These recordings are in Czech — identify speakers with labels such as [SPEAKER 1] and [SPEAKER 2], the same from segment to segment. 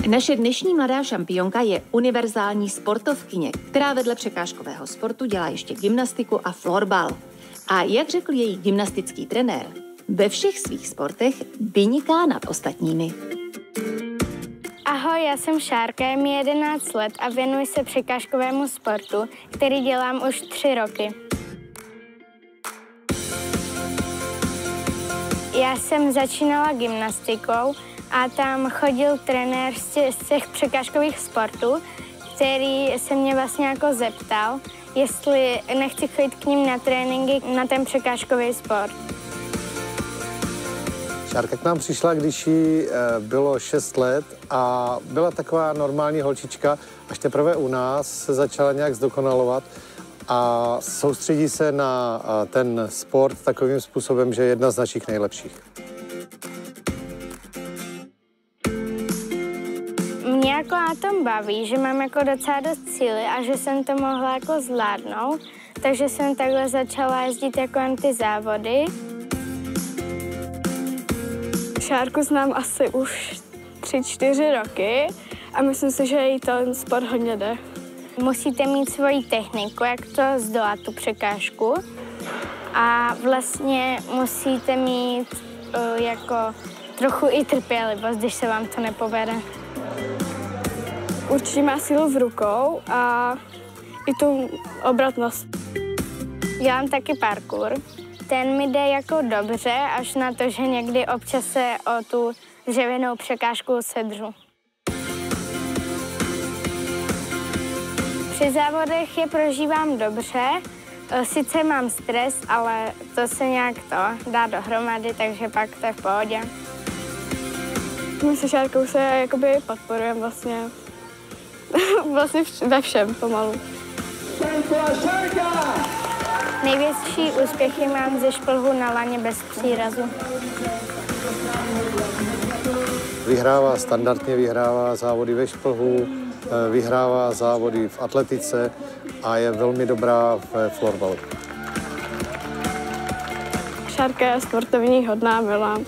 [SPEAKER 1] Naše dnešní mladá šampionka je univerzální sportovkyně, která vedle překážkového sportu dělá ještě gymnastiku a florbal. A jak řekl její gymnastický trenér, ve všech svých sportech vyniká nad ostatními.
[SPEAKER 2] Ahoj, já jsem Šárka, je mi 11 let a věnuji se překážkovému sportu, který dělám už 3 roky. Já jsem začínala gymnastikou a tam chodil trenér z těch překážkových sportů, který se mě vlastně jako zeptal, jestli nechci chodit k ním na tréninky na ten překážkový sport.
[SPEAKER 3] Šárka k nám přišla, když jí bylo 6 let a byla taková normální holčička, až teprve u nás se začala nějak zdokonalovat a soustředí se na ten sport takovým způsobem, že je jedna z našich nejlepších.
[SPEAKER 2] Mě jako na tom baví, že mám jako docela dost síly a že jsem to mohla jako zvládnout, takže jsem takhle začala jezdit jako na ty závody.
[SPEAKER 4] Šárku znám asi už 3-4 roky a myslím si, že jí ten sport hodně jde.
[SPEAKER 2] Musíte mít svoji techniku, jak to zdolat tu překážku a vlastně musíte mít jako trochu i trpělivost, když se vám to nepovede.
[SPEAKER 4] Určitě má sílu v rukou a i tu obratnost.
[SPEAKER 2] Dělám taky parkour. Ten mi jde jako dobře, až na to, že někdy občas se o tu dřevěnou překážku sedřu. Při závodech je prožívám dobře, sice mám stres, ale to se nějak to dá dohromady, takže pak to je v pohodě.
[SPEAKER 4] My se Šárkou se jakoby podporujeme vlastně ve všem pomalu.
[SPEAKER 2] Největší úspěchy mám ze šplhu na laně bez přírazu.
[SPEAKER 3] Vyhrává standardně, vyhrává závody ve šplhu, vyhrává závody v atletice a je velmi dobrá v florbalu.
[SPEAKER 4] Šárka je sportovní hodná byla.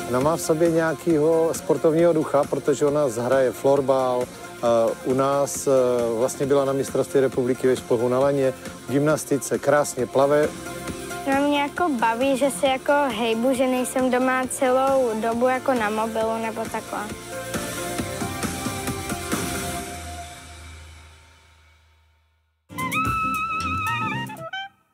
[SPEAKER 3] Ona má v sobě nějakého sportovního ducha, protože ona hraje florbal, u nás vlastně byla na mistrovství republiky ve šplhu na laně, v gymnastice, krásně plave.
[SPEAKER 2] No, mě jako baví, že se jako hejbu, že nejsem doma celou dobu jako na mobilu nebo takhle.